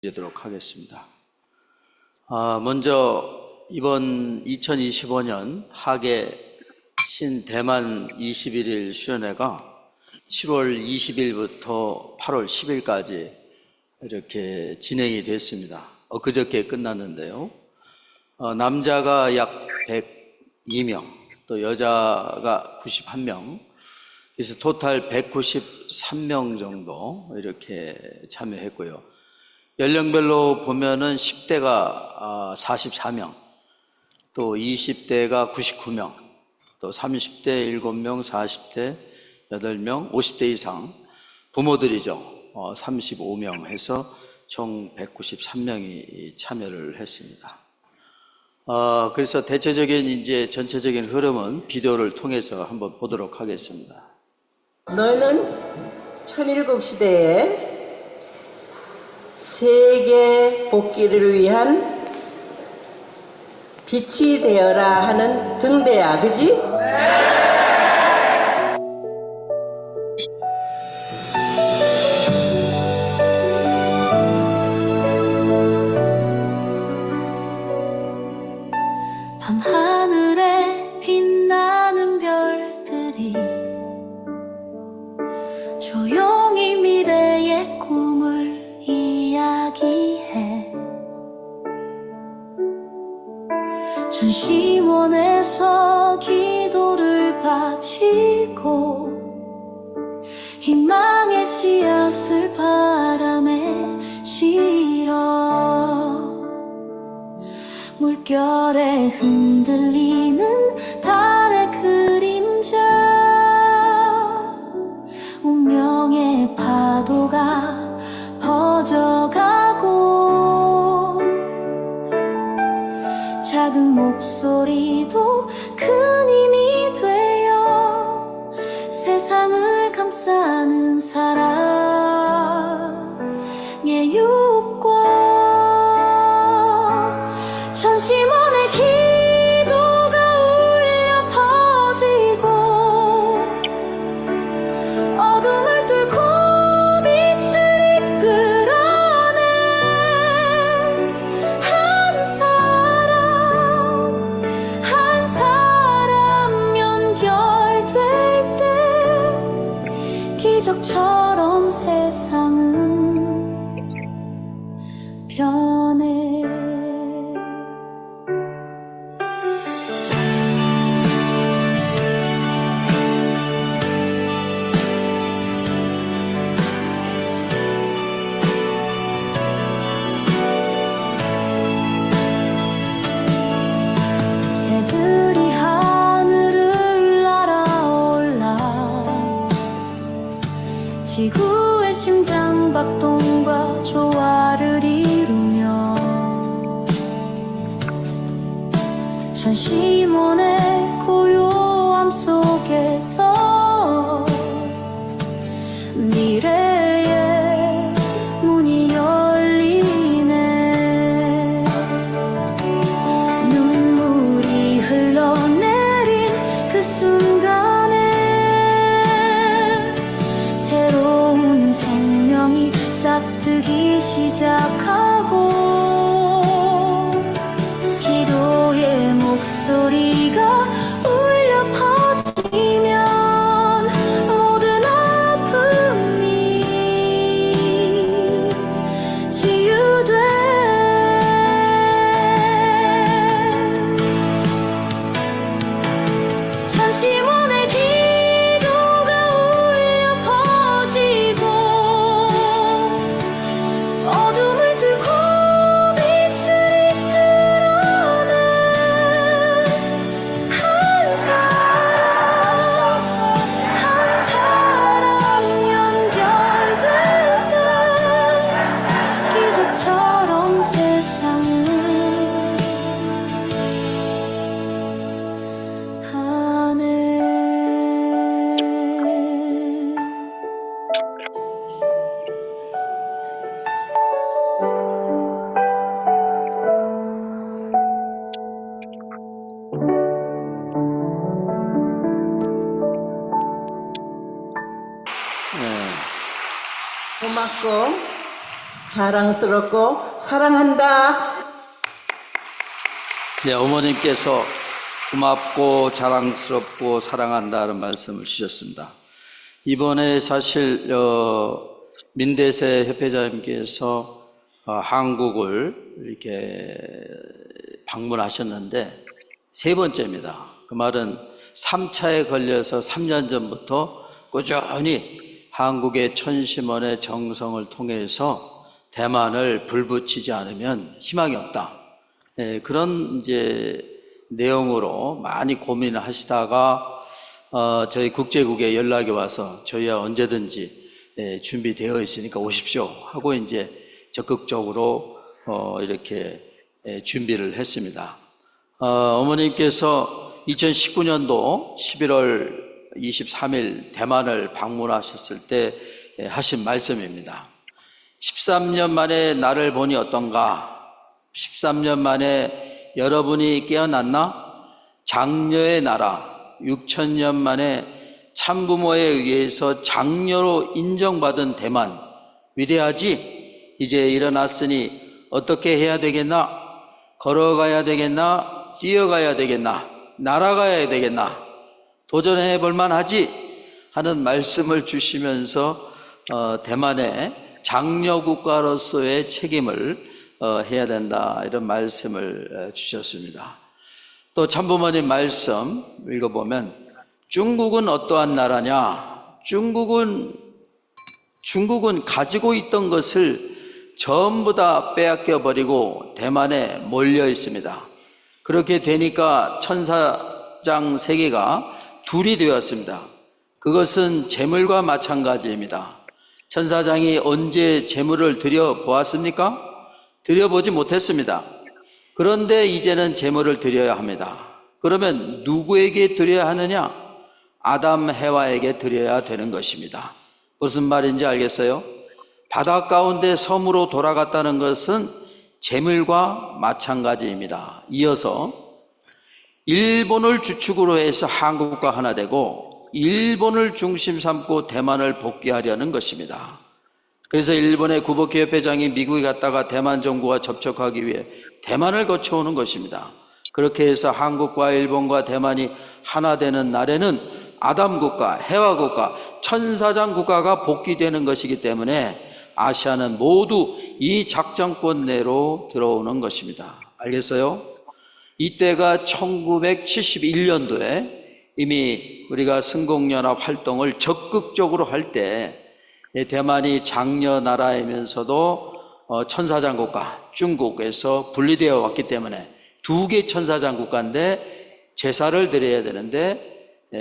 드리도록 하겠습니다. 먼저 이번 2025년 하계 신대만 21일 수련회가 7월 20일부터 8월 10일까지 이렇게 진행이 됐습니다. 엊그저께 끝났는데요. 남자가 약 102명, 또 여자가 91명, 그래서 토탈 193명 정도 이렇게 참여했고요. 연령별로 보면은 10대가 44명, 또 20대가 99명, 또 30대 7명, 40대 8명, 50대 이상 부모들이죠. 35명 해서 총 193명이 참여를 했습니다. 그래서 대체적인 이제 전체적인 흐름은 비디오를 통해서 한번 보도록 하겠습니다. 너희는 천일국 시대에 세계 복귀를 위한 빛이 되어라 하는 등대야, 그지? 밤하늘에 빛나는 별들이 조용히 미래의 꿈을 이야기해. 전시원에서 기도를 바치고 희망의 씨앗을 바람에 실어. 물결에 흔들리는 달의 그림자, 운명의 파도가 퍼져가고, 작은 목소리도 큰 힘이 되어 세상을 감싸는 사랑의 유혹과 전시원의 기도가 울려 퍼지고, 어둠을 뚫고 빛을 이끌어낸 한 사람 연결될 때 기적처럼 세상은 변해. 새들이 하늘을 날아올라 지구의 심장박동과 조화를 이루며 전시원의 고요함 속에서 미래의 문이 열리네. 눈물이 흘러내린 그 순간에 새로운 생명이 싹트기 시작하고, 기도의 목소리가 울려 퍼지면 모든 아픔이 치유돼. 전시원의 기도가 울려 퍼지고, 어둠을 뚫고 빛을 이끌어낸 한 사람 연결될 때 기적처럼 세상은 하네. 네. 고맙고 자랑스럽고 사랑한다. 네, 어머님께서 고맙고 자랑스럽고 사랑한다는 말씀을 주셨습니다. 이번에 사실 민대세 협회장님께서 한국을 이렇게 방문하셨는데 세 번째입니다. 그 말은 3차에 걸려서 3년 전부터 꾸준히 한국의 천심원의 정성을 통해서 대만을 불붙이지 않으면 희망이 없다. 네, 그런 이제 내용으로 많이 고민을 하시다가 저희 국제국에 연락이 와서 저희야 언제든지 준비되어 있으니까 오십시오 하고 이제 적극적으로 이렇게 준비를 했습니다. 어머님께서 2019년도 11월 23일 대만을 방문하셨을 때 하신 말씀입니다. 13년 만에 나를 보니 어떤가? 13년 만에 여러분이 깨어났나? 장녀의 나라 6천년 만에 참부모에 의해서 장녀로 인정받은 대만 위대하지? 이제 일어났으니 어떻게 해야 되겠나? 걸어가야 되겠나? 뛰어가야 되겠나? 날아가야 되겠나? 도전해 볼 만하지? 하는 말씀을 주시면서 대만의 장녀 국가로서의 책임을 해야 된다 이런 말씀을 주셨습니다. 또 참부모님 말씀 읽어보면 중국은 어떠한 나라냐? 중국은 가지고 있던 것을 전부 다 빼앗겨 버리고 대만에 몰려 있습니다. 그렇게 되니까 천사장 세계가 둘이 되었습니다. 그것은 재물과 마찬가지입니다. 천사장이 언제 재물을 드려보았습니까? 드려보지 못했습니다. 그런데 이제는 재물을 드려야 합니다. 그러면 누구에게 드려야 하느냐? 아담 해와에게 드려야 되는 것입니다. 무슨 말인지 알겠어요? 바다 가운데 섬으로 돌아갔다는 것은 재물과 마찬가지입니다. 이어서 일본을 주축으로 해서 한국과 하나 되고 일본을 중심 삼고 대만을 복귀하려는 것입니다. 그래서 일본의 구보키 협회장이 미국에 갔다가 대만 정부와 접촉하기 위해 대만을 거쳐오는 것입니다. 그렇게 해서 한국과 일본과 대만이 하나 되는 날에는 아담 국가, 해와 국가, 천사장 국가가 복귀되는 것이기 때문에 아시아는 모두 이 작전권 내로 들어오는 것입니다. 알겠어요? 이때가 1971년도에 이미 우리가 승공연합 활동을 적극적으로 할 때 대만이 장녀 나라이면서도 천사장 국가 중국에서 분리되어 왔기 때문에 두 개 천사장 국가인데 제사를 드려야 되는데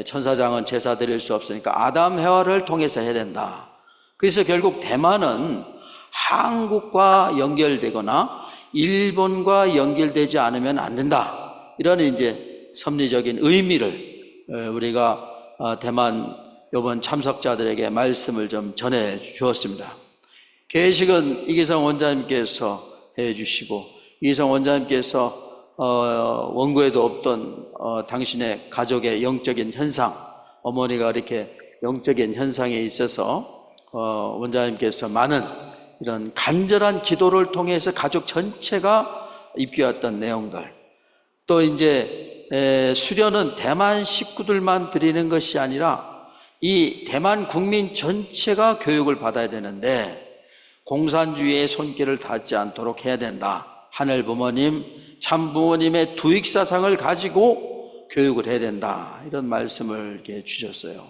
천사장은 제사 드릴 수 없으니까 아담 해와를 통해서 해야 된다. 그래서 결국 대만은 한국과 연결되거나 일본과 연결되지 않으면 안 된다. 이런 이제 섭리적인 의미를 우리가 대만 이번 참석자들에게 말씀을 좀 전해 주었습니다. 계식은 이기성 원장님께서 해 주시고 이기성 원장님께서 원고에도 없던 당신의 가족의 영적인 현상, 어머니가 이렇게 영적인 현상에 있어서 원장님께서 많은 이런 간절한 기도를 통해서 가족 전체가 입귀했던 내용들, 또 이제 수련은 대만 식구들만 드리는 것이 아니라 이 대만 국민 전체가 교육을 받아야 되는데 공산주의의 손길을 닿지 않도록 해야 된다. 하늘 부모님, 참 부모님의 두익사상을 가지고 교육을 해야 된다. 이런 말씀을 이렇게 주셨어요.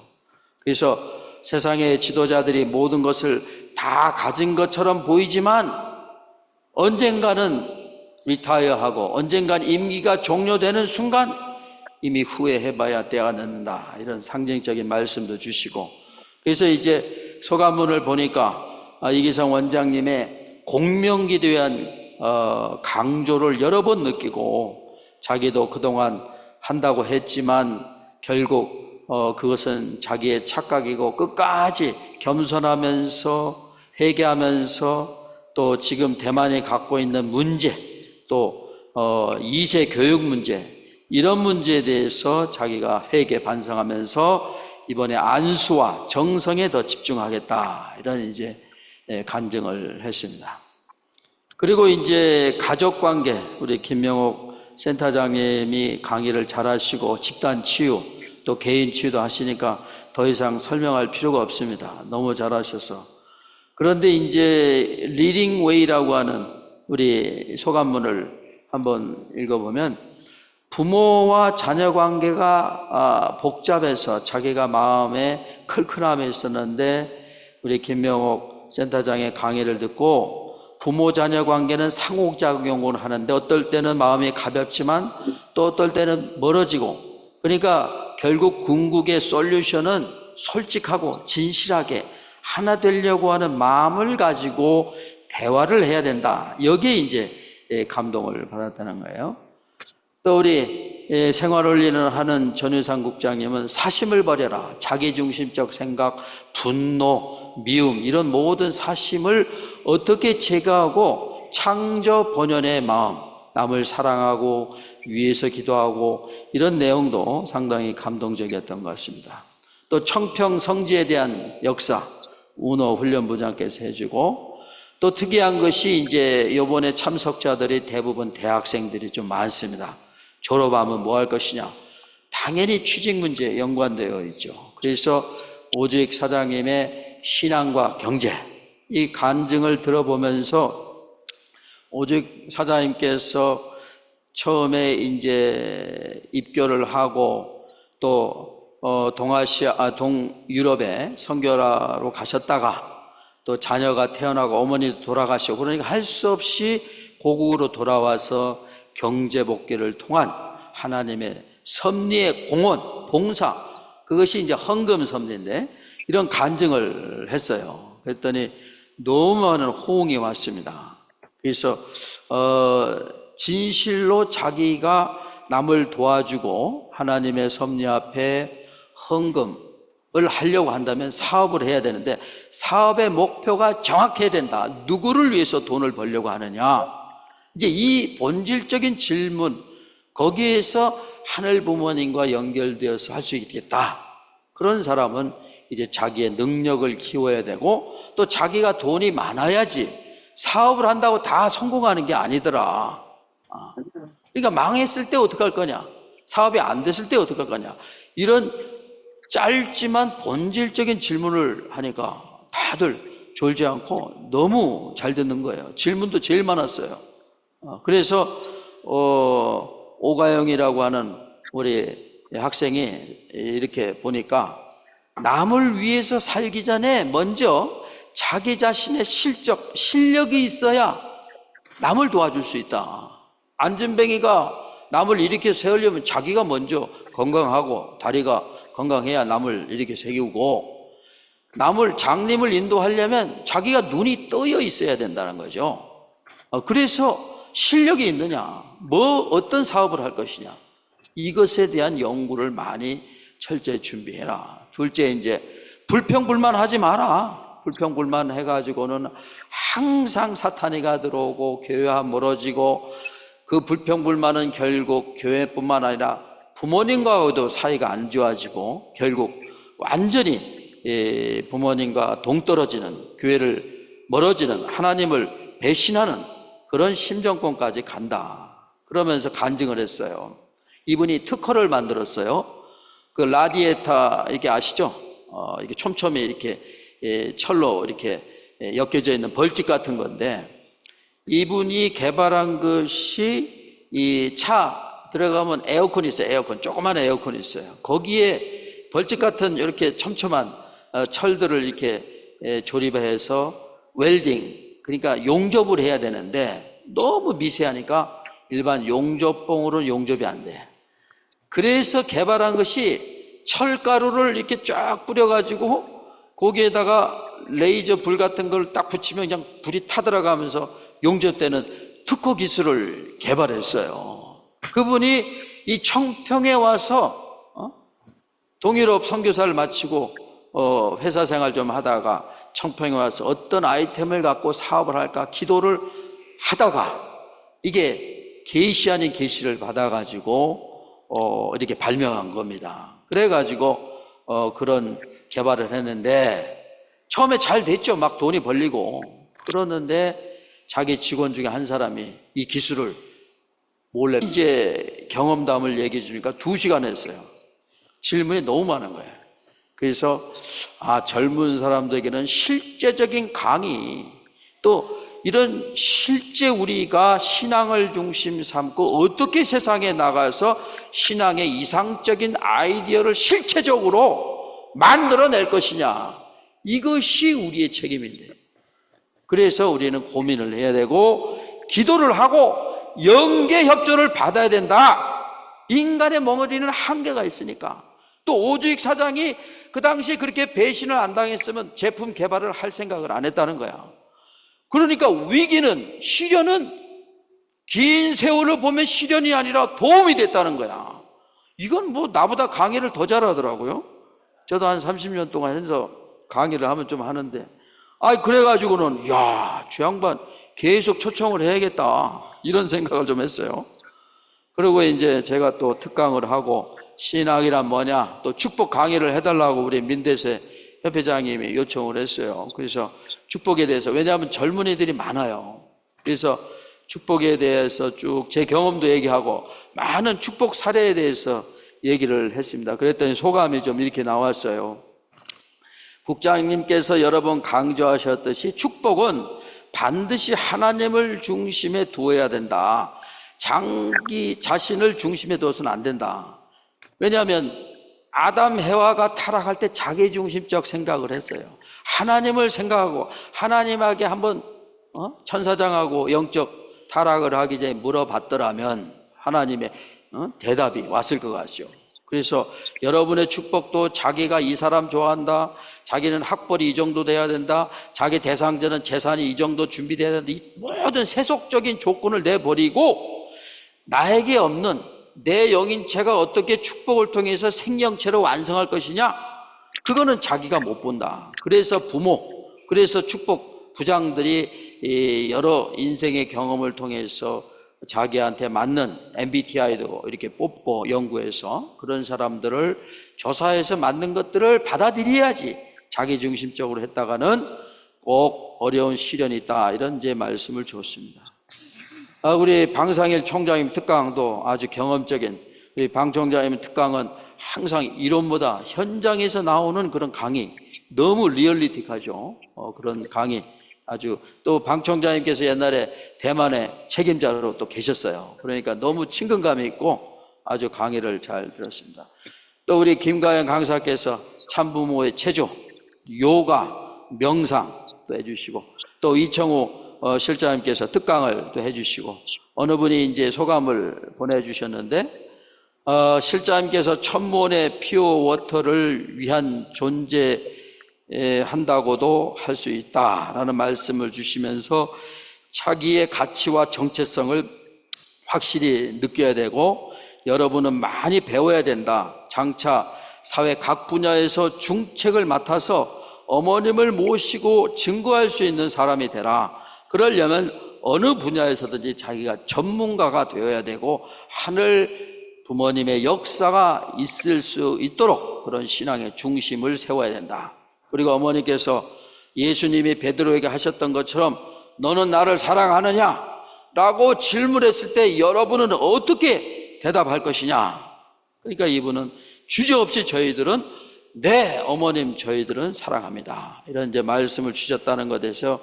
그래서 세상의 지도자들이 모든 것을 다 가진 것처럼 보이지만 언젠가는 리타이어하고 언젠간 임기가 종료되는 순간 이미 후회해봐야 때가 늦는다. 이런 상징적인 말씀도 주시고, 그래서 이제 소감문을 보니까 이기성 원장님의 공명기도에 대한 강조를 여러 번 느끼고 자기도 그동안 한다고 했지만 결국 그것은 자기의 착각이고 끝까지 겸손하면서 회개하면서 또 지금 대만이 갖고 있는 문제, 또 2세 교육 문제, 이런 문제에 대해서 자기가 회개 반성하면서 이번에 안수와 정성에 더 집중하겠다, 이런 이제 간증을 했습니다. 그리고 이제 가족 관계, 우리 김명옥 센터장님이 강의를 잘 하시고 집단 치유, 또 개인 치유도 하시니까 더 이상 설명할 필요가 없습니다. 너무 잘 하셔서. 그런데 이제 리딩 웨이라고 하는 우리 소감문을 한번 읽어보면, 부모와 자녀 관계가 복잡해서 자기가 마음에 클클함이 있었는데 우리 김명옥 센터장의 강의를 듣고 부모 자녀 관계는 상호작용을 하는데 어떨 때는 마음이 가볍지만 또 어떨 때는 멀어지고, 그러니까 결국 궁극의 솔루션은 솔직하고 진실하게 하나 되려고 하는 마음을 가지고 대화를 해야 된다. 여기에 이제 감동을 받았다는 거예요. 또 우리 생활원리를 하는 전유상 국장님은 사심을 버려라. 자기중심적 생각, 분노, 미움, 이런 모든 사심을 어떻게 제거하고 창조 본연의 마음, 남을 사랑하고 위해서 기도하고, 이런 내용도 상당히 감동적이었던 것 같습니다. 또 청평성지에 대한 역사, 운호 훈련부장께서 해주고, 또 특이한 것이 이제 이번에 참석자들이 대부분 대학생들이 좀 많습니다. 졸업하면 뭐 할 것이냐? 당연히 취직 문제에 연관되어 있죠. 그래서 오직 사장님의 신앙과 경제, 이 간증을 들어보면서 오직 사장님께서 처음에 이제 입교를 하고 또 동유럽에 선교하러 가셨다가 또 자녀가 태어나고 어머니도 돌아가시고, 그러니까 할 수 없이 고국으로 돌아와서 경제 복귀를 통한 하나님의 섭리의 공헌, 봉사, 그것이 이제 헌금 섭리인데, 이런 간증을 했어요. 그랬더니 너무 많은 호응이 왔습니다. 그래서 진실로 자기가 남을 도와주고 하나님의 섭리 앞에 헌금을 하려고 한다면 사업을 해야 되는데, 사업의 목표가 정확해야 된다. 누구를 위해서 돈을 벌려고 하느냐? 이제 이 본질적인 질문, 거기에서 하늘 부모님과 연결되어서 할 수 있겠다. 그런 사람은 이제 자기의 능력을 키워야 되고, 또 자기가 돈이 많아야지 사업을 한다고 다 성공하는 게 아니더라. 그러니까 망했을 때 어떡할 거냐? 사업이 안 됐을 때 어떡할 거냐? 이런 짧지만 본질적인 질문을 하니까 다들 졸지 않고 너무 잘 듣는 거예요. 질문도 제일 많았어요. 그래서 오가영이라고 하는 우리 학생이 이렇게 보니까, 남을 위해서 살기 전에 먼저 자기 자신의 실력이 있어야 남을 도와줄 수 있다. 안전뱅이가 남을 일으켜 세우려면 자기가 먼저 건강하고 다리가 건강해야 남을 일으켜 세우고, 남을 장님을 인도하려면 자기가 눈이 떠여 있어야 된다는 거죠. 그래서 실력이 있느냐, 어떤 사업을 할 것이냐, 이것에 대한 연구를 많이 철저히 준비해라. 둘째, 이제 불평불만 하지 마라. 불평불만 해가지고는 항상 사탄이가 들어오고 교회와 멀어지고, 그 불평불만은 결국 교회뿐만 아니라 부모님과도 사이가 안 좋아지고, 결국 완전히 부모님과 동떨어지는, 교회를 멀어지는, 하나님을 배신하는 그런 심정권까지 간다. 그러면서 간증을 했어요. 이분이 특허를 만들었어요. 그 라디에이터, 이렇게 아시죠? 이게 촘촘히 이렇게 철로 이렇게 엮여져 있는 벌집 같은 건데, 이분이 개발한 것이, 이 차 들어가면 에어컨이 있어요. 에어컨, 조그만 에어컨이 있어요. 거기에 벌집 같은 이렇게 촘촘한 철들을 이렇게 조립해서 웰딩, 그러니까 용접을 해야 되는데 너무 미세하니까 일반 용접봉으로는 용접이 안 돼. 그래서 개발한 것이 철가루를 이렇게 쫙 뿌려가지고 거기에다가 레이저 불 같은 걸 딱 붙이면 그냥 불이 타들어가면서 용접되는 특허 기술을 개발했어요. 그분이 이 청평에 와서 동유럽 선교사를 마치고 회사 생활 좀 하다가 청평에 와서 어떤 아이템을 갖고 사업을 할까 기도를 하다가 이게 계시 아닌 계시를 받아가지고 이렇게 발명한 겁니다. 그래가지고 그런 개발을 했는데 처음에 잘 됐죠. 막 돈이 벌리고. 그러는데 자기 직원 중에 한 사람이 이 기술을 몰래 이제 경험담을 얘기해 주니까 2시간 했어요. 질문이 너무 많은 거예요. 그래서 젊은 사람들에게는 실제적인 강의, 또 이런 실제 우리가 신앙을 중심 삼고 어떻게 세상에 나가서 신앙의 이상적인 아이디어를 실체적으로 만들어낼 것이냐, 이것이 우리의 책임인데, 그래서 우리는 고민을 해야 되고 기도를 하고 영계 협조를 받아야 된다. 인간의 멍에리는 한계가 있으니까. 또 오주익 사장이 그 당시에 그렇게 배신을 안 당했으면 제품 개발을 할 생각을 안 했다는 거야. 그러니까 위기는, 시련은 긴 세월을 보면 시련이 아니라 도움이 됐다는 거야. 이건 뭐 나보다 강의를 더 잘하더라고요. 저도 한 30년 동안 해서 강의를 하면 좀 하는데, 그래가지고는 저 양반 계속 초청을 해야겠다, 이런 생각을 좀 했어요. 그리고 이제 제가 또 특강을 하고 신학이란 뭐냐, 또 축복 강의를 해달라고 우리 민대세 협회장님이 요청을 했어요. 그래서 축복에 대해서, 왜냐하면 젊은이들이 많아요. 그래서 축복에 대해서 쭉 제 경험도 얘기하고 많은 축복 사례에 대해서 얘기를 했습니다. 그랬더니 소감이 좀 이렇게 나왔어요. 국장님께서 여러 번 강조하셨듯이 축복은 반드시 하나님을 중심에 두어야 된다. 자기 자신을 중심에 두어서는 안 된다. 왜냐하면 아담 해와가 타락할 때 자기중심적 생각을 했어요. 하나님을 생각하고 하나님에게 한번 천사장하고 영적 타락을 하기 전에 물어봤더라면 하나님의 대답이 왔을 것 같죠. 그래서 여러분의 축복도 자기가 이 사람 좋아한다, 자기는 학벌이 이 정도 돼야 된다, 자기 대상자는 재산이 이 정도 준비돼야 된다, 이 모든 세속적인 조건을 내버리고 나에게 없는 내 영인체가 어떻게 축복을 통해서 생명체로 완성할 것이냐, 그거는 자기가 못 본다. 그래서 부모, 그래서 축복 부장들이 여러 인생의 경험을 통해서 자기한테 맞는 MBTI도 이렇게 뽑고 연구해서 그런 사람들을 조사해서 맞는 것들을 받아들여야지. 자기중심적으로 했다가는 꼭 어려운 시련이 있다, 이런 제 말씀을 줬습니다. 우리 방상일 총장님 특강도 아주 경험적인, 우리 방 총장님 특강은 항상 이론보다 현장에서 나오는 그런 강의, 너무 리얼리틱하죠. 그런 강의, 아주, 또 방 총장님께서 옛날에 대만의 책임자로 또 계셨어요. 그러니까 너무 친근감이 있고 아주 강의를 잘 들었습니다. 또 우리 김가연 강사께서 참부모의 체조, 요가, 명상 또 해주시고, 또 이청우 실장님께서 특강을 또 해주시고, 어느 분이 이제 소감을 보내주셨는데, 실장님께서 천문의 피오 워터를 위한 존재한다고도 할 수 있다라는 말씀을 주시면서 자기의 가치와 정체성을 확실히 느껴야 되고, 여러분은 많이 배워야 된다. 장차 사회 각 분야에서 중책을 맡아서 어머님을 모시고 증거할 수 있는 사람이 되라. 그러려면 어느 분야에서든지 자기가 전문가가 되어야 되고 하늘 부모님의 역사가 있을 수 있도록 그런 신앙의 중심을 세워야 된다. 그리고 어머니께서 예수님이 베드로에게 하셨던 것처럼 너는 나를 사랑하느냐? 라고 질문했을 때 여러분은 어떻게 대답할 것이냐? 그러니까 이분은 주저없이 저희들은 네, 어머님 저희들은 사랑합니다, 이런 이제 말씀을 주셨다는 것에 대해서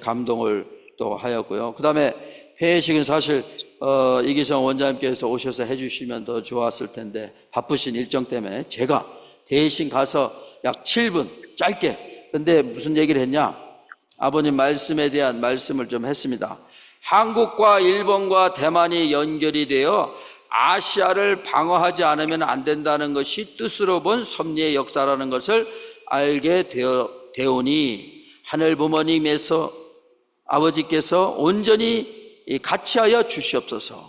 감동을 또 하였고요. 그 다음에 회식은 사실 이기성 원장님께서 오셔서 해주시면 더 좋았을 텐데 바쁘신 일정 때문에 제가 대신 가서 약 7분 짧게, 근데 무슨 얘기를 했냐, 아버님 말씀에 대한 말씀을 좀 했습니다. 한국과 일본과 대만이 연결이 되어 아시아를 방어하지 않으면 안 된다는 것이 뜻으로 본 섭리의 역사라는 것을 알게 되오니 하늘 부모님에서 아버지께서 온전히 같이하여 주시옵소서.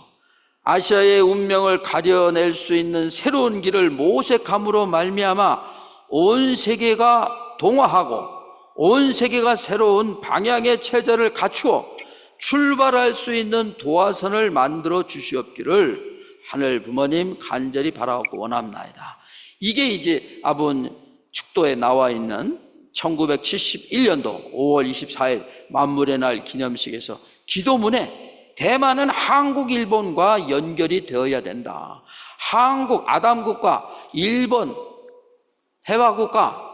아시아의 운명을 가려낼 수 있는 새로운 길을 모색함으로 말미암아 온 세계가 동화하고 온 세계가 새로운 방향의 체제를 갖추어 출발할 수 있는 도화선을 만들어 주시옵기를 하늘 부모님 간절히 바라고 원합나이다. 이게 이제 아본 축도에 나와 있는 1971년도 5월 24일 만물의 날 기념식에서 기도문에 대만은 한국, 일본과 연결이 되어야 된다. 한국, 아담국가, 일본, 해화국가,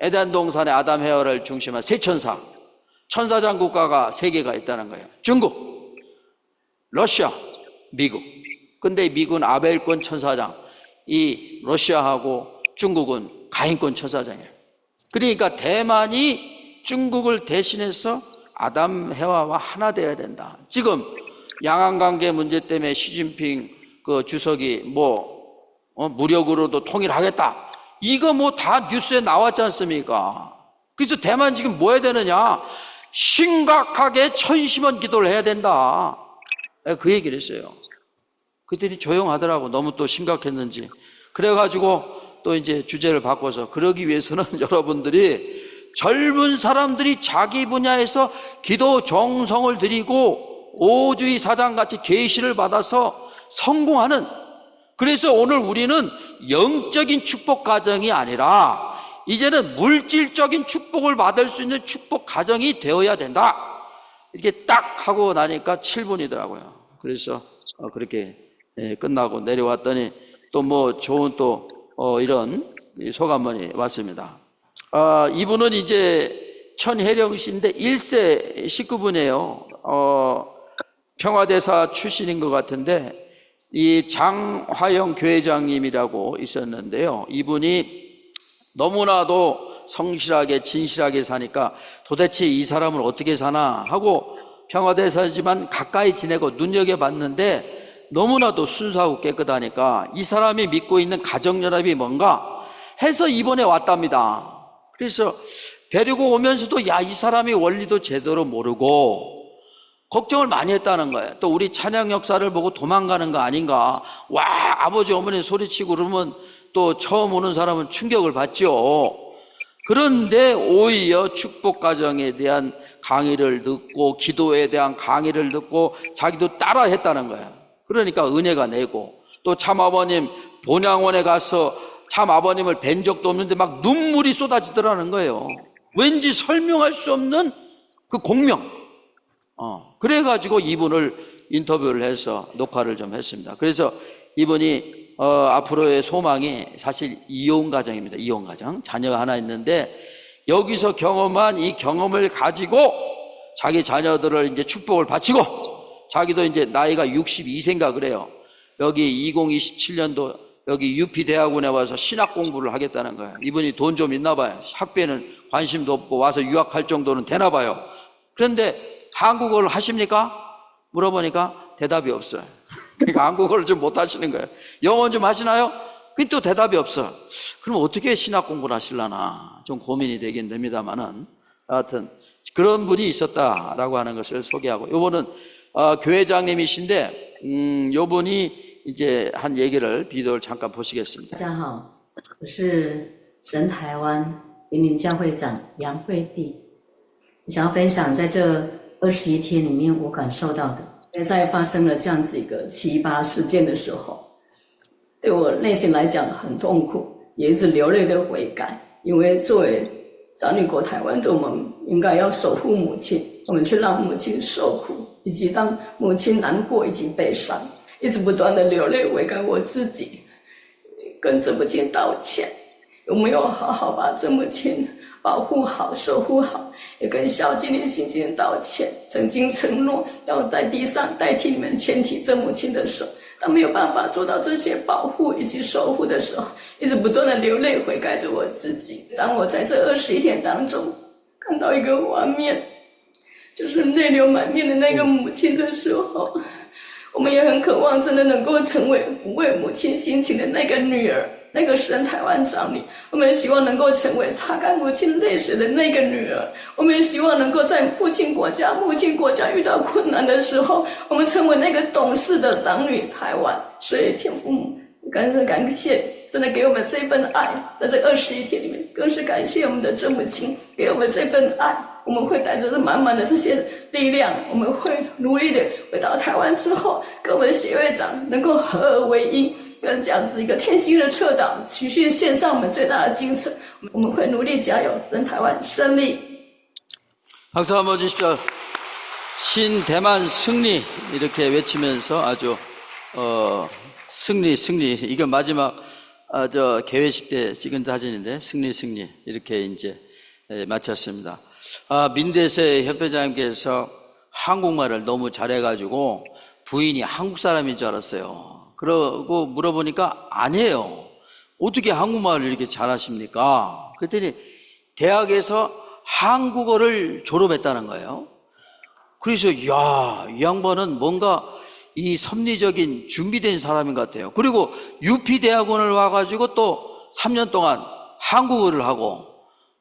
에덴 동산의 아담 해화를 중심한 세 천사, 천사장 국가가 세 개가 있다는 거예요. 중국, 러시아, 미국. 근데 미국은 아벨권 천사장, 이 러시아하고 중국은 가인권 천사장이에요. 그러니까 대만이 중국을 대신해서 아담 해화와 하나 되어야 된다. 지금 양안관계 문제 때문에 시진핑 그 주석이 무력으로도 통일하겠다. 이거 다 뉴스에 나왔지 않습니까? 그래서 대만 지금 뭐 해야 되느냐? 심각하게 천심원 기도를 해야 된다. 그 얘기를 했어요. 그들이 조용하더라고. 너무 또 심각했는지. 그래가지고 또 이제 주제를 바꿔서 그러기 위해서는 여러분들이 젊은 사람들이 자기 분야에서 기도 정성을 들이고 오주의 사장같이 계시를 받아서 성공하는, 그래서 오늘 우리는 영적인 축복 가정이 아니라 이제는 물질적인 축복을 받을 수 있는 축복 가정이 되어야 된다. 이렇게 딱 하고 나니까 7분이더라고요. 그래서 그렇게 끝나고 내려왔더니 또 좋은 이런 소감문이 왔습니다. 이분은 이제 천혜령씨인데 1세 식구분이에요. 평화대사 출신인 것 같은데 이 장화영 교회장님이라고 있었는데요. 이분이 너무나도 성실하게 진실하게 사니까 도대체 이 사람을 어떻게 사나 하고 평화대사지만 가까이 지내고 눈여겨봤는데 너무나도 순수하고 깨끗하니까 이 사람이 믿고 있는 가정연합이 뭔가 해서 이번에 왔답니다. 그래서 데리고 오면서도 이 사람이 원리도 제대로 모르고 걱정을 많이 했다는 거예요. 또 우리 찬양 역사를 보고 도망가는 거 아닌가. 와, 아버지 어머니 소리치고 그러면 또 처음 오는 사람은 충격을 받죠. 그런데 오히려 축복 가정에 대한 강의를 듣고 기도에 대한 강의를 듣고 자기도 따라 했다는 거예요. 그러니까 은혜가 내고 또 참아버님 본향원에 가서 참아버님을 뵌 적도 없는데 막 눈물이 쏟아지더라는 거예요. 왠지 설명할 수 없는 그 공명. 그래가지고 이분을 인터뷰를 해서 녹화를 좀 했습니다. 그래서 이분이 앞으로의 소망이 사실 이혼 가정입니다. 이혼 가정. 자녀가 하나 있는데 여기서 경험한 이 경험을 가지고 자기 자녀들을 이제 축복을 바치고 자기도 이제 나이가 62세인가 그래요. 여기 2027년도 여기 UP대학원에 와서 신학 공부를 하겠다는 거예요. 이분이 돈 좀 있나 봐요. 학비에는 관심도 없고 와서 유학할 정도는 되나 봐요. 그런데 한국어를 하십니까? 물어보니까 대답이 없어요. 그러니까 한국어를 좀 못하시는 거예요. 영어 좀 하시나요? 그게 또 대답이 없어. 그럼 어떻게 신학 공부를 하시려나 좀 고민이 되긴 됩니다만은 하여튼 그런 분이 있었다라고 하는 것을 소개하고, 요번은 교회장님이신데 요분이 이제 한 얘기를 비디오를 잠깐 보시겠습니다. 大家好，我是神台湾云林教会长杨惠娣，想要分享在这21天里面我感受到的，在发生了这样子一个7·8事件的时候，对我内心来讲很痛苦，也一直流泪的悔改，因为作为长女国台湾的我们，应该要守护母亲，我们却让母亲受苦，以及让母亲难过以及悲伤，一直不断的流泪悔改我自己，跟这母亲道歉，有没有好好把这母亲保护好、守护好，也跟孝敬的心情道歉。曾经承诺要在地上代替你们牵起这母亲的手，但没有办法做到这些保护以及守护的时候，一直不断的流泪悔改着我自己。当我在这21天当中看到一个画面，就是泪流满面的那个母亲的时候，我们也很渴望真的能够成为抚慰母亲心情的那个女儿，那个神台湾长女。我们希望能够成为擦干母亲泪水的那个女儿，我们希望能够在母亲国家遇到困难的时候，我们成为那个懂事的长女台湾。所以天父母感谢真的给我们这份爱，在这21天里面更是感谢我们的真母亲给我们这份爱。我们会带着这满满的这些力量，我们会努力的回到台湾之后，跟我们协会长能够合而为一，跟这样子一个天心的策导持续献上我们最大的精神。我们会努力加油，真台湾胜利。 박수 한번 주십시오. 신대만 승리 이렇게 외치면서 아주 승리 이건 마지막 저 개회식 때 찍은 사진인데 승리 이렇게 이제 마쳤습니다. 민대세 협회장님께서 한국말을 너무 잘해가지고 부인이 한국 사람인 줄 알았어요. 그러고 물어보니까 아니에요. 어떻게 한국말을 이렇게 잘하십니까? 그랬더니 대학에서 한국어를 졸업했다는 거예요. 그래서 야, 이 양반은 뭔가 이 섭리적인 준비된 사람인 것 같아요. 그리고 UP대학원을 와가지고 또 3년 동안 한국어를 하고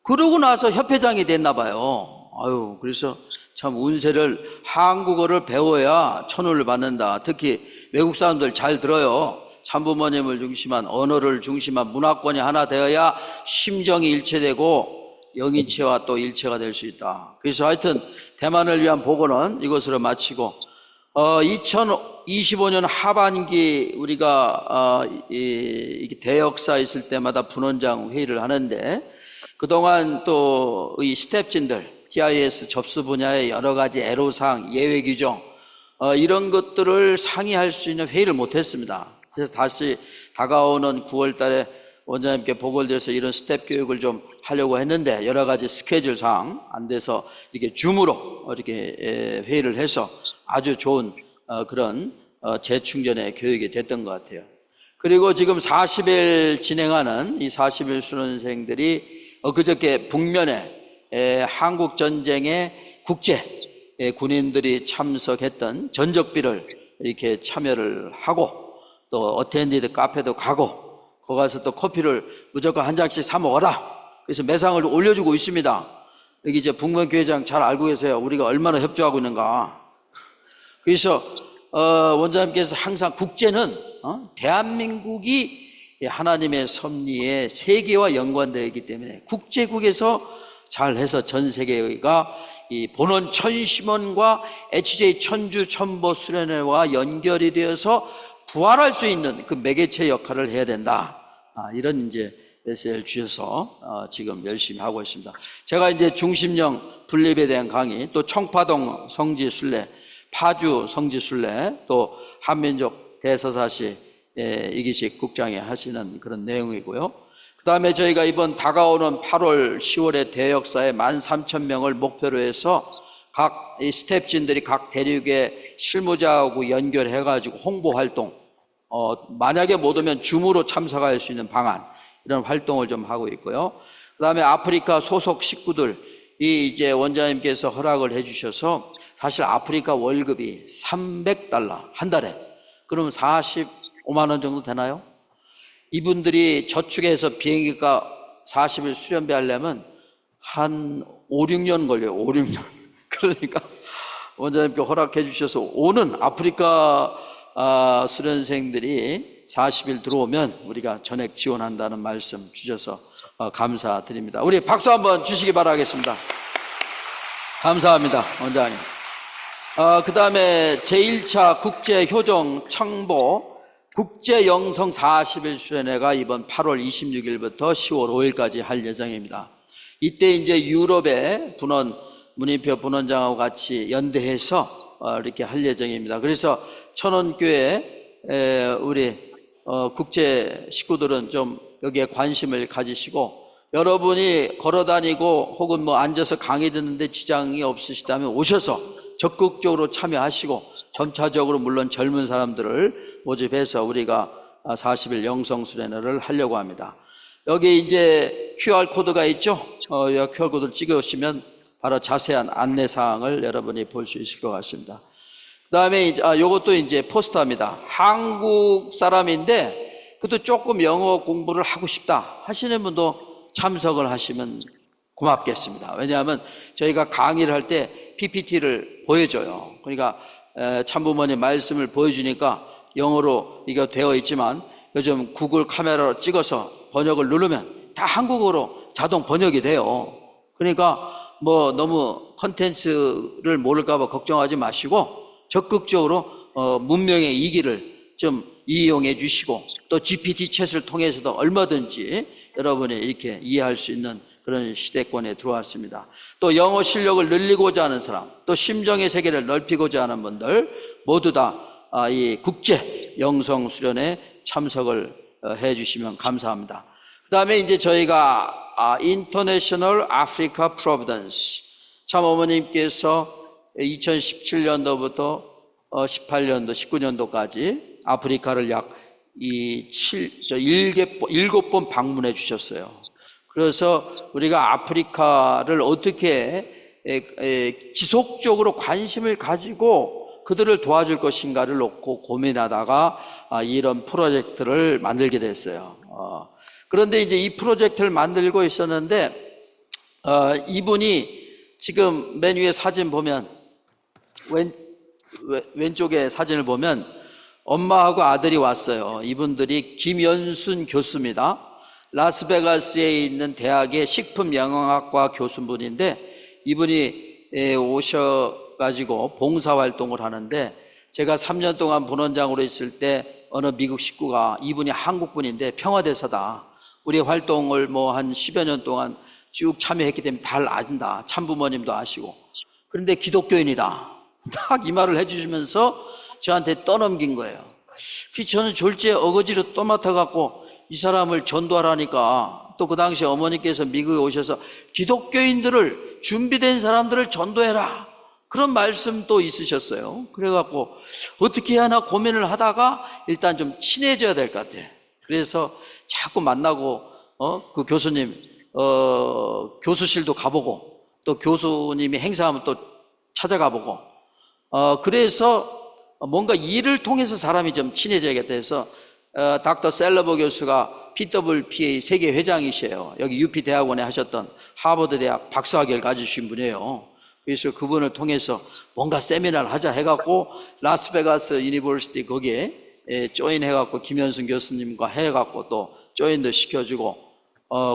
그러고 나서 협회장이 됐나 봐요. 아유, 그래서 참 운세를 한국어를 배워야 천우를 받는다. 특히 외국 사람들 잘 들어요. 참부모님을 중심한 언어를 중심한 문화권이 하나 되어야 심정이 일체되고 영인체와 또 일체가 될 수 있다. 그래서 하여튼 대만을 위한 보고는 이것으로 마치고 2025년 하반기 우리가 이게 대역사 있을 때마다 분원장 회의를 하는데 그동안 또 이 스텝진들 GIS 접수 분야의 여러 가지 애로사항, 예외 규정 이런 것들을 상의할 수 있는 회의를 못했습니다. 그래서 다시 다가오는 9월 달에 원장님께 보고를 드려서 이런 스텝 교육을 좀 하려고 했는데 여러 가지 스케줄상 안 돼서 이렇게 줌으로 이렇게 회의를 해서 아주 좋은 그런 재충전의 교육이 됐던 것 같아요. 그리고 지금 40일 진행하는 이 40일 수련생들이 그저께 북면에 한국전쟁의 국제 군인들이 참석했던 전적비를 이렇게 참여를 하고 또 어텐디드 카페도 가고 거기 가서 또 커피를 무조건 한 잔씩 사 먹어라. 그래서 매상을 올려주고 있습니다. 여기 이제 북면 교회장 잘 알고 계세요. 우리가 얼마나 협조하고 있는가. 그래서 원장님께서 항상 국제는 대한민국이 하나님의 섭리에 세계와 연관되어 있기 때문에 국제국에서 잘해서 전 세계가 이 본원 천심원과 HJ 천주 천보 수련회와 연결이 되어서 부활할 수 있는 그 매개체 역할을 해야 된다. 이런 이제 메시지를 주셔서 지금 열심히 하고 있습니다. 제가 이제 중심령 분립에 대한 강의, 또 청파동 성지순례, 파주 성지순례, 또 한민족 대서사시 이기식 국장이 하시는 그런 내용이고요. 그 다음에 저희가 이번 다가오는 8월, 10월에 대역사에 13,000명을 목표로 해서 각 스텝진들이 각 대륙의 실무자하고 연결해가지고 홍보 활동, 만약에 못 오면 줌으로 참석할 수 있는 방안, 이런 활동을 좀 하고 있고요. 그 다음에 아프리카 소속 식구들이 이제 원장님께서 허락을 해주셔서 사실 아프리카 월급이 $300 한 달에, 그러면 45만 원 정도 되나요? 이분들이 저축해서 비행기가 40일 수련비 하려면 한 5, 6년 걸려요. 5, 6년. 그러니까 원장님께 허락해 주셔서 오는 아프리카 수련생들이 40일 들어오면 우리가 전액 지원한다는 말씀 주셔서 감사드립니다. 우리 박수 한번 주시기 바라겠습니다. 감사합니다, 원장님. 그 다음에 제1차 국제효정 청보 국제영성 40일 수련회가 이번 8월 26일부터 10월 5일까지 할 예정입니다. 이때 이제 유럽의 문인표 분원장하고 같이 연대해서 이렇게 할 예정입니다. 그래서 천원교회 우리 국제 식구들은 좀 여기에 관심을 가지시고, 여러분이 걸어다니고 혹은 뭐 앉아서 강의 듣는데 지장이 없으시다면 오셔서 적극적으로 참여하시고, 점차적으로 물론 젊은 사람들을 모집해서 우리가 40일 영성수련회를 하려고 합니다. 여기 이제 QR코드가 있죠? 이 QR코드를 찍으시면 바로 자세한 안내사항을 여러분이 볼 수 있을 것 같습니다. 그 다음에 요것도 이제 포스터입니다. 한국 사람인데 그것도 조금 영어 공부를 하고 싶다 하시는 분도 참석을 하시면 고맙겠습니다. 왜냐하면 저희가 강의를 할 때 PPT를 보여줘요. 그러니까 참부모님 말씀을 보여주니까 영어로 이거 되어 있지만 요즘 구글 카메라로 찍어서 번역을 누르면 다 한국어로 자동 번역이 돼요. 그러니까 뭐 너무 컨텐츠를 모를까 봐 걱정하지 마시고 적극적으로 문명의 이기를 좀 이용해 주시고, 또 GPT 챗을 통해서도 얼마든지 여러분이 이렇게 이해할 수 있는 그런 시대권에 들어왔습니다. 또 영어 실력을 늘리고자 하는 사람, 또 심정의 세계를 넓히고자 하는 분들 모두 다 이 국제 영성 수련에 참석을 해 주시면 감사합니다. 그 다음에 이제 저희가 International Africa Providence, 참 어머님께서 2017년도부터 18년도, 19년도까지 아프리카를 약 7번 방문해 주셨어요. 그래서 우리가 아프리카를 어떻게 지속적으로 관심을 가지고 그들을 도와줄 것인가를 놓고 고민하다가 이런 프로젝트를 만들게 됐어요. 그런데 이제 이 프로젝트를 만들고 있었는데 이분이 지금 맨 위에 사진 보면 왼쪽에 사진을 보면 엄마하고 아들이 왔어요. 이분들이 김연순 교수입니다. 라스베가스에 있는 대학의 식품영양학과 교수분인데 이분이 오셔가지고 봉사활동을 하는데 제가 3년 동안 분원장으로 있을 때 어느 미국 식구가 이분이 한국분인데 평화대사다. 우리 활동을 뭐 한 10여 년 동안 쭉 참여했기 때문에 잘 안다. 참부모님도 아시고. 그런데 기독교인이다. 딱 이 말을 해주시면서 저한테 떠넘긴 거예요. 저는 졸지에 어거지로 떠맡아갖고 이 사람을 전도하라니까 또 그 당시 어머니께서 미국에 오셔서 기독교인들을 준비된 사람들을 전도해라. 그런 말씀도 있으셨어요. 그래갖고 어떻게 해야 하나 고민을 하다가 일단 좀 친해져야 될 것 같아. 그래서 자꾸 만나고 그 교수님 교수실도 가보고 또 교수님이 행사하면 또 찾아가보고 그래서 뭔가 일을 통해서 사람이 좀 친해져야겠다 해서 닥터 셀러버 교수가 PWPA 세계 회장이세요. 여기 UP 대학원에 하셨던 하버드 대학 박사학위를 가지신 분이에요. 그래서 그분을 통해서 뭔가 세미나를 하자 해갖고 라스베가스 유니버시티 거기에 조인 해갖고 김현순 교수님과 해갖고 또 조인도 시켜주고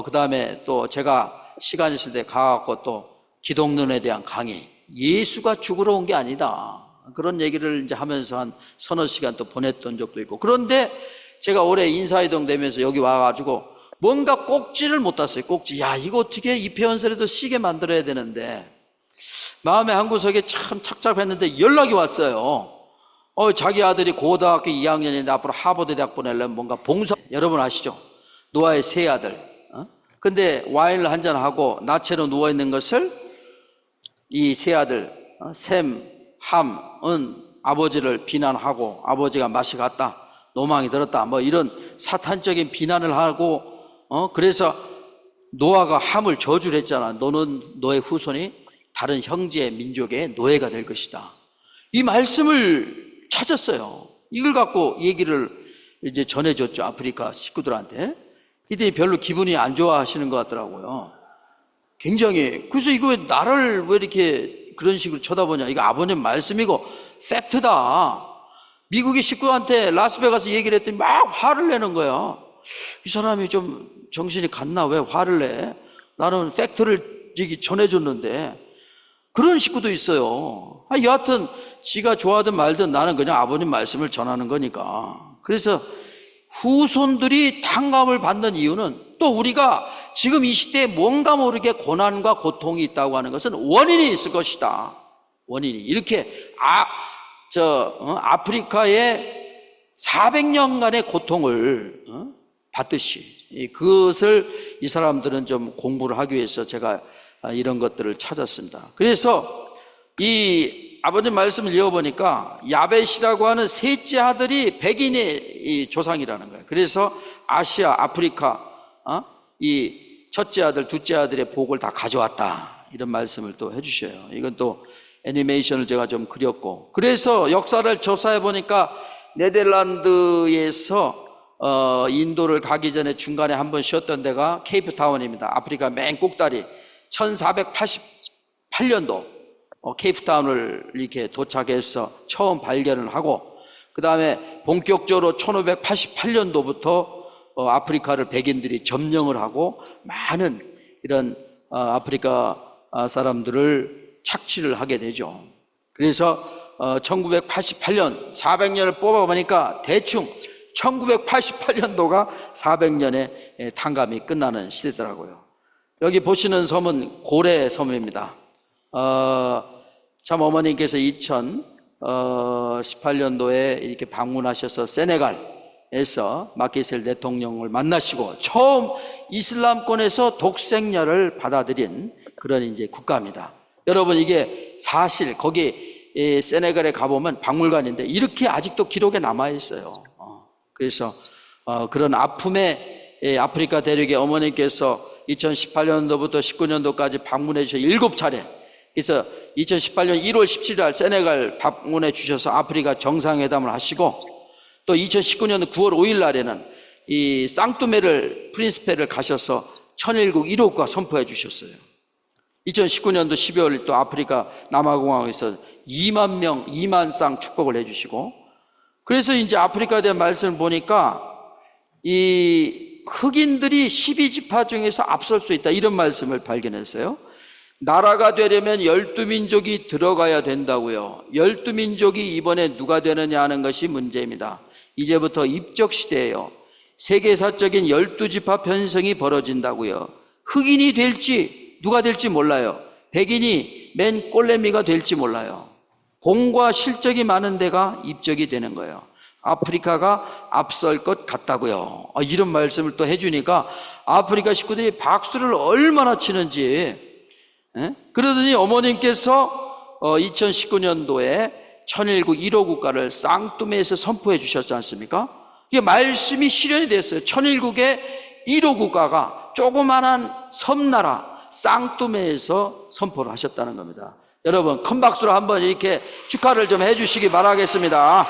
그 다음에 또 제가 시간 있을 때 가갖고 또 기독론에 대한 강의, 예수가 죽으러 온 게 아니다 그런 얘기를 이제 하면서 한 서너 시간 또 보냈던 적도 있고. 그런데 제가 올해 인사이동 되면서 여기 와가지고 뭔가 꼭지를 못 땄어요. 꼭지. 야, 이거 어떻게 입회원설에도 시게 만들어야 되는데 마음의 한 구석에 참 착잡했는데 연락이 왔어요. 자기 아들이 고등학교 2학년인데 앞으로 하버드 대학 보내려면 뭔가 봉사, 여러분 아시죠? 노아의 세 아들. 근데 와인을 한잔 하고 나체로 누워있는 것을 이 세 아들 셈, 함은 아버지를 비난하고 아버지가 맛이 갔다, 노망이 들었다, 뭐 이런 사탄적인 비난을 하고 그래서 노아가 함을 저주를 했잖아. 너는 너의 후손이 다른 형제 민족의 노예가 될 것이다. 이 말씀을 찾았어요. 이걸 갖고 얘기를 이제 전해줬죠. 아프리카 식구들한테. 이때 별로 기분이 안 좋아하시는 것 같더라고요. 굉장히. 그래서 이거 왜 나를 왜 이렇게 그런 식으로 쳐다보냐. 이거 아버님 말씀이고 팩트다. 미국의 식구한테 라스베가스 얘기를 했더니 막 화를 내는 거야. 이 사람이 좀 정신이 갔나? 왜 화를 내? 나는 팩트를 얘기 전해줬는데. 그런 식구도 있어요. 여하튼 지가 좋아하든 말든 나는 그냥 아버님 말씀을 전하는 거니까. 그래서 후손들이 탕감을 받는 이유는 또 우리가 지금 이 시대에 뭔가 모르게 고난과 고통이 있다고 하는 것은 원인이 있을 것이다. 원인이. 이렇게 아프리카의 400년간의 고통을 받듯이 그것을 이 사람들은 좀 공부를 하기 위해서 제가 이런 것들을 찾았습니다. 그래서 이 아버님 말씀을 이어보니까 야벳이라고 하는 셋째 아들이 백인의 조상이라는 거예요. 그래서 아시아, 아프리카 이 첫째 아들, 둘째 아들의 복을 다 가져왔다. 이런 말씀을 또 해주셔요. 이건 또 애니메이션을 제가 좀 그렸고, 그래서 역사를 조사해 보니까 네덜란드에서 인도를 가기 전에 중간에 한번 쉬었던 데가 케이프타운입니다. 아프리카 맨 꼭다리. 1488년도 케이프타운을 이렇게 도착해서 처음 발견을 하고, 그 다음에 본격적으로 1588년도부터 아프리카를 백인들이 점령을 하고 많은 이런 아프리카 사람들을 착취를 하게 되죠. 그래서 1988년 400년을 뽑아보니까 대충 1988년도가 400년의 탕감이 끝나는 시대더라고요. 여기 보시는 섬은 고래 섬입니다. 참 어머님께서 2018년도에 이렇게 방문하셔서 세네갈에서 마키셀 대통령을 만나시고 처음 이슬람권에서 독생녀를 받아들인 그런 이제 국가입니다. 여러분, 이게 사실 거기 세네갈에 가보면 박물관인데 이렇게 아직도 기록에 남아 있어요. 그래서 그런 아픔에 아프리카 대륙에 어머님께서 2018년도부터 19년도까지 방문해 주셔서 7차례, 그래서 2018년 1월 17일 날 세네갈 방문해 주셔서 아프리카 정상회담을 하시고, 또 2019년 9월 5일 날에는 이 쌍뚜메를 프린스페를 가셔서 천일국 1호국가 선포해 주셨어요. 2019년도 12월 또 아프리카 남아공화국에서 2만 쌍 축복을 해 주시고, 그래서 이제 아프리카에 대한 말씀을 보니까 이 흑인들이 12지파 중에서 앞설 수 있다, 이런 말씀을 발견했어요. 나라가 되려면 12민족이 들어가야 된다고요. 12민족이 이번에 누가 되느냐 하는 것이 문제입니다. 이제부터 입적 시대예요. 세계사적인 12지파 편성이 벌어진다고요. 흑인이 될지 누가 될지 몰라요. 백인이 맨 꼴레미가 될지 몰라요. 공과 실적이 많은 데가 입적이 되는 거예요. 아프리카가 앞설 것 같다고요. 이런 말씀을 또 해주니까 아프리카 식구들이 박수를 얼마나 치는지. 그러더니 어머님께서 2019년도에 천일국 1호 국가를 쌍뚜메에서 선포해 주셨지 않습니까? 이게 말씀이 실현이 됐어요. 천일국의 1호 국가가 조그만한 섬나라 쌍뚜메에서 선포를 하셨다는 겁니다. 여러분, 큰 박수로 한번 이렇게 축하를 좀 해주시기 바라겠습니다.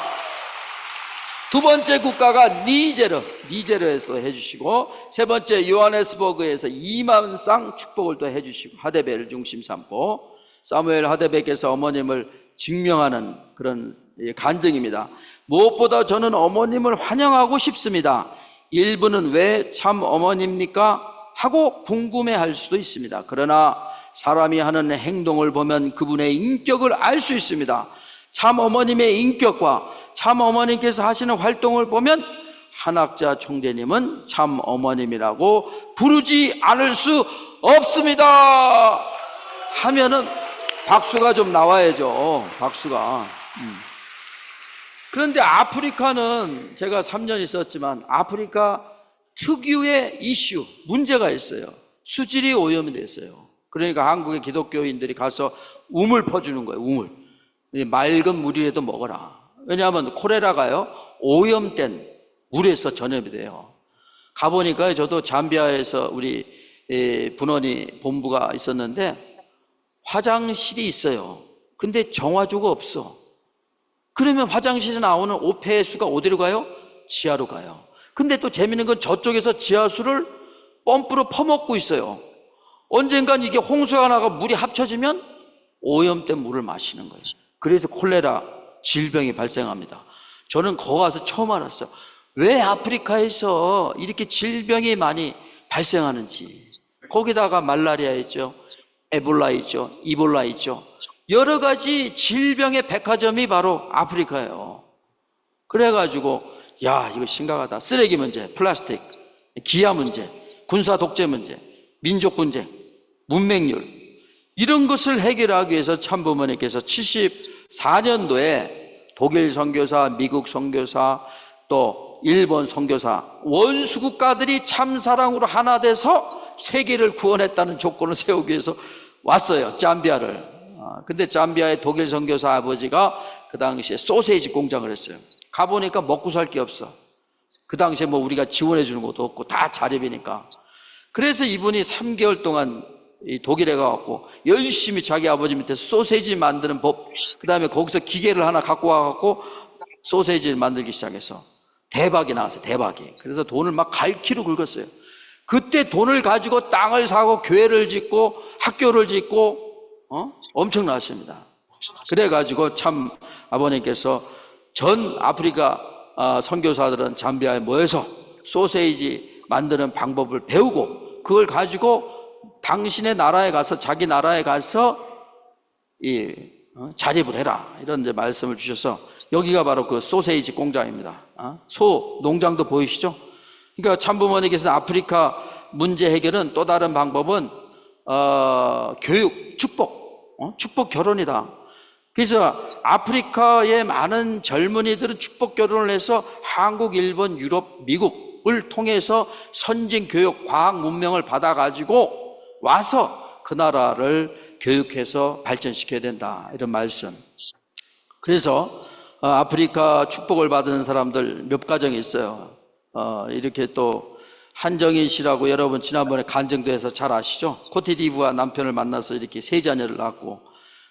두 번째 국가가 니제르에서 해주시고, 세 번째 요하네스버그에서 2만 쌍 축복을 또 해주시고, 하데베를 중심 삼고, 사무엘 하데베께서 어머님을 증명하는 그런 간증입니다. 무엇보다 저는 어머님을 환영하고 싶습니다. 일부는 왜 참 어머니입니까? 하고 궁금해할 수도 있습니다. 그러나 사람이 하는 행동을 보면 그분의 인격을 알 수 있습니다. 참 어머님의 인격과 참 어머님께서 하시는 활동을 보면 한학자 총재님은 참 어머님이라고 부르지 않을 수 없습니다 하면은 박수가 좀 나와야죠. 박수가. 그런데 아프리카는 제가 3년 있었지만 아프리카 특유의 이슈, 문제가 있어요. 수질이 오염이 됐어요. 그러니까 한국의 기독교인들이 가서 우물 퍼주는 거예요. 우물. 맑은 물이라도 먹어라. 왜냐하면 콜레라가요, 오염된 물에서 전염이 돼요. 가보니까 저도 잠비아에서 우리 분원이 본부가 있었는데 화장실이 있어요. 근데 정화조가 없어. 그러면 화장실에서 나오는 오폐수가 어디로 가요? 지하로 가요. 근데 또 재밌는 건 저쪽에서 지하수를 펌프로 퍼먹고 있어요. 언젠간 이게 홍수가 나가 물이 합쳐지면 오염된 물을 마시는 거예요. 그래서 콜레라 질병이 발생합니다. 저는 거기 가서 처음 알았어요. 왜 아프리카에서 이렇게 질병이 많이 발생하는지. 거기다가 말라리아 있죠, 에볼라 있죠, 이볼라 있죠. 여러 가지 질병의 백화점이 바로 아프리카예요. 그래가지고 야, 이거 심각하다. 쓰레기 문제, 플라스틱, 기아 문제, 군사 독재 문제, 민족 분쟁, 문맹률, 이런 것을 해결하기 위해서 참부모님께서 74년도에 독일 선교사, 미국 선교사, 또 일본 선교사, 원수국가들이 참사랑으로 하나 돼서 세계를 구원했다는 조건을 세우기 위해서 왔어요, 잠비아를. 근데 잠비아의 독일 선교사 아버지가 그 당시에 소세지 공장을 했어요. 가보니까 먹고 살 게 없어. 그 당시에 뭐 우리가 지원해 주는 것도 없고 다 자립이니까. 그래서 이분이 3개월 동안 이 독일에 가갖고 열심히 자기 아버지 밑에 소세지 만드는 법, 그 다음에 거기서 기계를 하나 갖고 와갖고 소세지를 만들기 시작해서 대박이 나왔어요. 대박이. 그래서 돈을 막 갈퀴로 긁었어요. 그때 돈을 가지고 땅을 사고 교회를 짓고 학교를 짓고 엄청났습니다. 그래가지고 참 아버님께서 전 아프리카 선교사들은 잠비아에 모여서 소세지 만드는 방법을 배우고 그걸 가지고 당신의 나라에 가서, 자기 나라에 가서 자립을 해라, 이런 이제 말씀을 주셔서 여기가 바로 그 소세지 공장입니다. 소 농장도 보이시죠? 그러니까 참부모님께서 아프리카 문제 해결은 또 다른 방법은 교육, 축복 결혼이다. 그래서 아프리카의 많은 젊은이들은 축복 결혼을 해서 한국, 일본, 유럽, 미국을 통해서 선진 교육, 과학 문명을 받아가지고 와서 그 나라를 교육해서 발전시켜야 된다. 이런 말씀. 그래서 아프리카 축복을 받은 사람들 몇 가정이 있어요. 이렇게 또 한정인 씨라고 여러분 지난번에 간증도에서 잘 아시죠? 코트디부아 남편을 만나서 이렇게 세 자녀를 낳고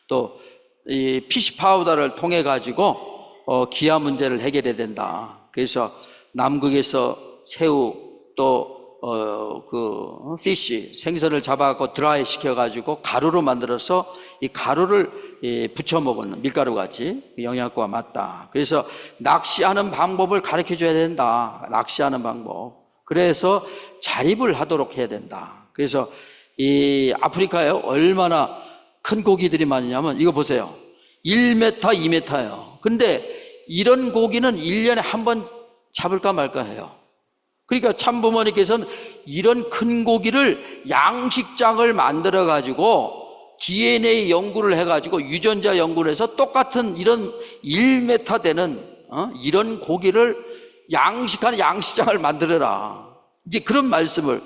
또 이 피시 파우더를 통해 가지고 기아 문제를 해결해야 된다. 그래서 남극에서 새우 또 그 피시 생선을 잡아갖고 드라이 시켜가지고 가루로 만들어서 이 가루를 부쳐 먹는 밀가루 같이 영양가가 맞다. 그래서 낚시하는 방법을 가르쳐 줘야 된다. 낚시하는 방법. 그래서 자립을 하도록 해야 된다. 그래서 이 아프리카에 얼마나 큰 고기들이 많으냐면 이거 보세요. 1m, 2m예요. 근데 이런 고기는 1년에 한 번 잡을까 말까 해요. 그러니까 참부모님께서는 이런 큰 고기를 양식장을 만들어 가지고 DNA 연구를 해 가지고 유전자 연구를 해서 똑같은 이런 1m 되는 이런 고기를 양식하는 양식장을 만들어라. 이제 그런 말씀을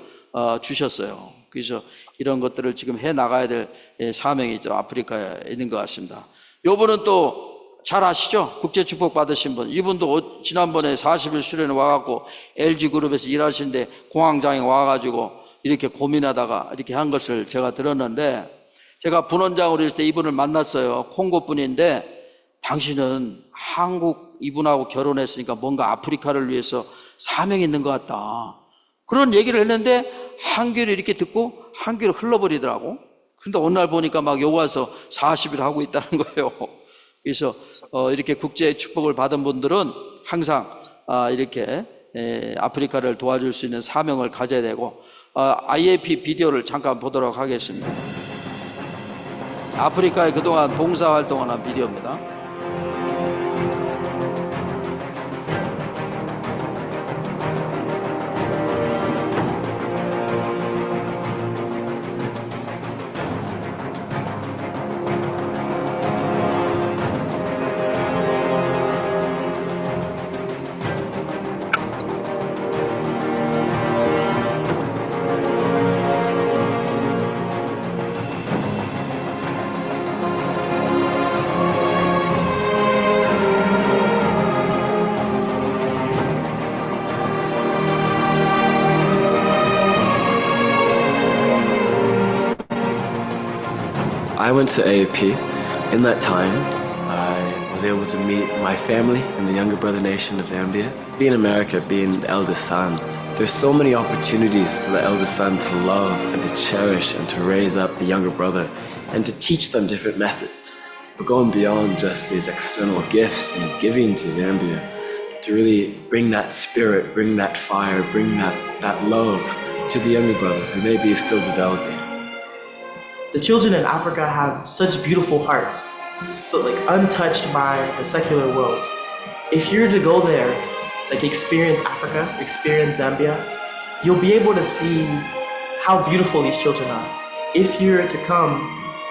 주셨어요. 그래서 이런 것들을 지금 해 나가야 될 사명이 좀 아프리카에 있는 것 같습니다. 요분은 또 잘 아시죠? 국제축복 받으신 분. 이분도 지난번에 40일 수련회 와갖고 LG그룹에서 일하시는데 공황장애 와가지고 이렇게 고민하다가 이렇게 한 것을 제가 들었는데, 제가 분원장으로 있을 때 이분을 만났어요. 콩고 분인데, 당신은 한국 이분하고 결혼했으니까 뭔가 아프리카를 위해서 사명이 있는 것 같다. 그런 얘기를 했는데 한귀를 이렇게 듣고 한귀를 흘러버리더라고. 근데 어느 날 보니까 막 여기 와서 40일 하고 있다는 거예요. 그래서 이렇게 국제 축복을 받은 분들은 항상 이렇게 아프리카를 도와줄 수 있는 사명을 가져야 되고, IAP 비디오를 잠깐 보도록 하겠습니다. 아프리카에 그동안 봉사활동을 한 비디오입니다. I went to AAP. In that time, I was able to meet my family in the younger brother nation of Zambia. Being America, being the eldest son, there's so many opportunities for the eldest son to love and to cherish and to raise up the younger brother and to teach them different methods. But going beyond just these external gifts and giving to Zambia, to really bring that spirit, bring that fire, bring that love to the younger brother who maybe is still developing. The children in Africa have such beautiful hearts, so untouched by the secular world. If you're to go there, experience Africa, experience Zambia, you'll be able to see how beautiful these children are. If you're to come,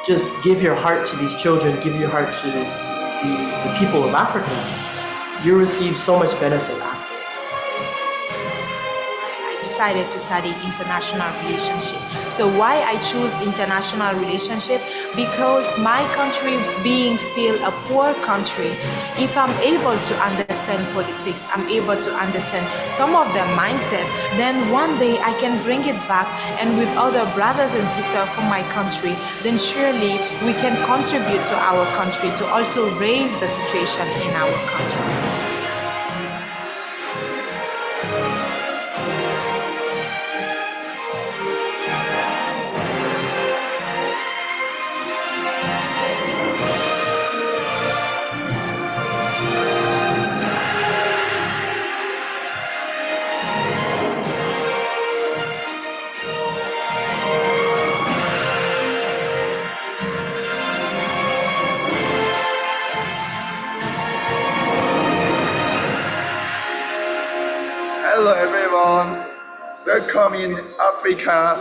just give your heart to these children, give your heart to the people of Africa, you'll receive so much benefit after. Decided to study international relationship. So why I choose international relationship? Because my country being still a poor country, if I'm able to understand politics, I'm able to understand some of their mindset, then one day I can bring it back, and with other brothers and sisters from my country, then surely we can contribute to our country to also raise the situation in our country. Hello everyone. welcome in Africa.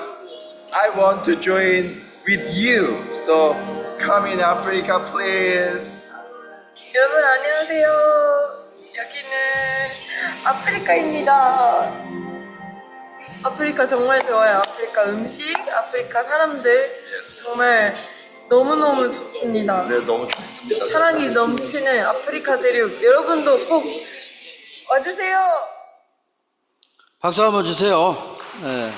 I want to join with you. So come in Africa, please. 여러분 안녕하세요. 여기는 아프리카입니다. 아프리카 정말 좋아요. 아프리카 음식, 아프리카 사람들 정말 너무너무 좋습니다. 네, 너무 좋습니다. 사랑이 넘치는 아프리카 대륙 여러분도 꼭 와주세요. 박수 한번 주세요. 예.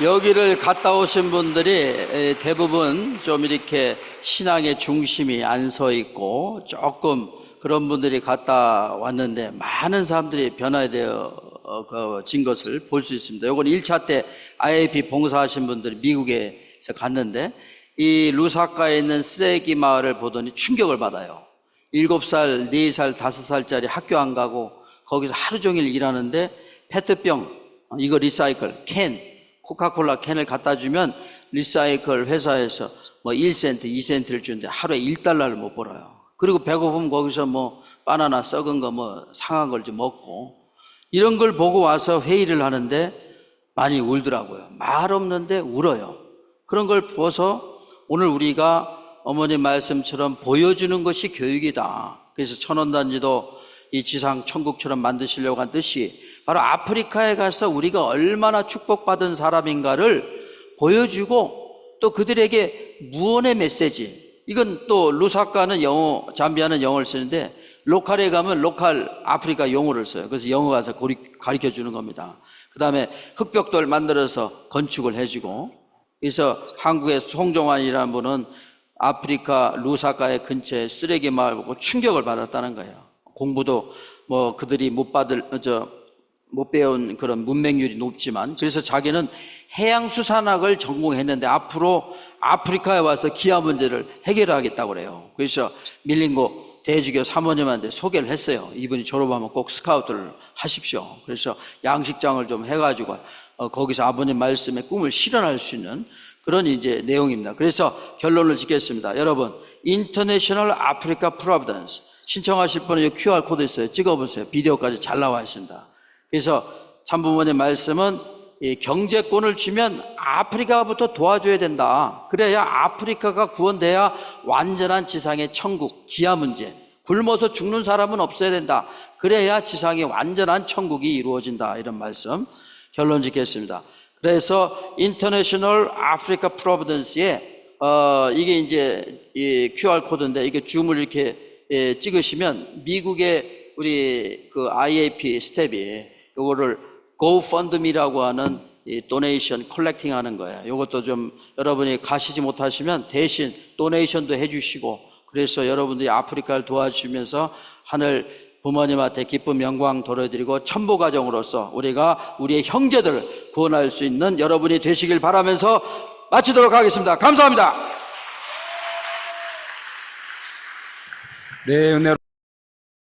여기를 갔다 오신 분들이 대부분 좀 이렇게 신앙의 중심이 안 서 있고 조금 그런 분들이 갔다 왔는데 많은 사람들이 변화되어진 것을 볼 수 있습니다. 이건 1차 때 IAP 봉사하신 분들이 미국에서 갔는데 이 루사카에 있는 쓰레기 마을을 보더니 충격을 받아요. 7살, 4살, 5살짜리 학교 안 가고 거기서 하루 종일 일하는데 페트병, 이거 리사이클, 캔, 코카콜라 캔을 갖다 주면 리사이클 회사에서 뭐 1센트, 2센트를 주는데 하루에 1달러를 못 벌어요. 그리고 배고프면 거기서 뭐 바나나 썩은 거 뭐 상한 걸 좀 먹고 이런 걸 보고 와서 회의를 하는데 많이 울더라고요. 말 없는데 울어요. 그런 걸 보서 오늘 우리가 어머니 말씀처럼 보여주는 것이 교육이다. 그래서 천원단지도 이 지상 천국처럼 만드시려고 한 뜻이 바로 아프리카에 가서 우리가 얼마나 축복받은 사람인가를 보여주고 또 그들에게 무언의 메시지, 이건 또 루사카는 영어, 잠비아는 영어를 쓰는데 로컬에 가면 로컬 아프리카 용어를 써요. 그래서 영어 가서 가르쳐 주는 겁니다. 그 다음에 흙벽돌 만들어서 건축을 해주고, 그래서 한국의 송종환이라는 분은 아프리카 루사카의 근처에 쓰레기 마을 보고 충격을 받았다는 거예요. 공부도 뭐 그들이 못 배운 그런 문맹률이 높지만, 그래서 자기는 해양수산학을 전공했는데 앞으로 아프리카에 와서 기아 문제를 해결하겠다고 그래요. 그래서 밀린고 대주교 사모님한테 소개를 했어요. 이분이 졸업하면 꼭 스카우트를 하십시오. 그래서 양식장을 좀 해가지고 거기서 아버님 말씀의 꿈을 실현할 수 있는 그런 이제 내용입니다. 그래서 결론을 짓겠습니다. 여러분, 인터내셔널 아프리카 프로비던스 신청하실 분은 이 QR 코드 있어요. 찍어보세요. 비디오까지 잘 나와 있습니다. 그래서 참부모님 말씀은 이 경제권을 주면 아프리카부터 도와줘야 된다. 그래야 아프리카가 구원돼야 완전한 지상의 천국, 기아 문제, 굶어서 죽는 사람은 없어야 된다. 그래야 지상의 완전한 천국이 이루어진다. 이런 말씀 결론 짓겠습니다. 그래서 인터내셔널 아프리카 프로비던스에 이게 이제 이 QR 코드인데 이게 줌을 이렇게 찍으시면 미국의 우리 그 IAP 스텝이 요거를 GoFundMe라고 하는 이 도네이션 컬렉팅 하는 거예요. 요것도 좀 여러분이 가시지 못하시면 대신 도네이션도 해주시고, 그래서 여러분들이 아프리카를 도와주시면서 하늘 부모님한테 기쁨 영광 돌려드리고 첨보 가정으로서 우리가 우리의 형제들을 구원할 수 있는 여러분이 되시길 바라면서 마치도록 하겠습니다. 감사합니다. 네, 은혜로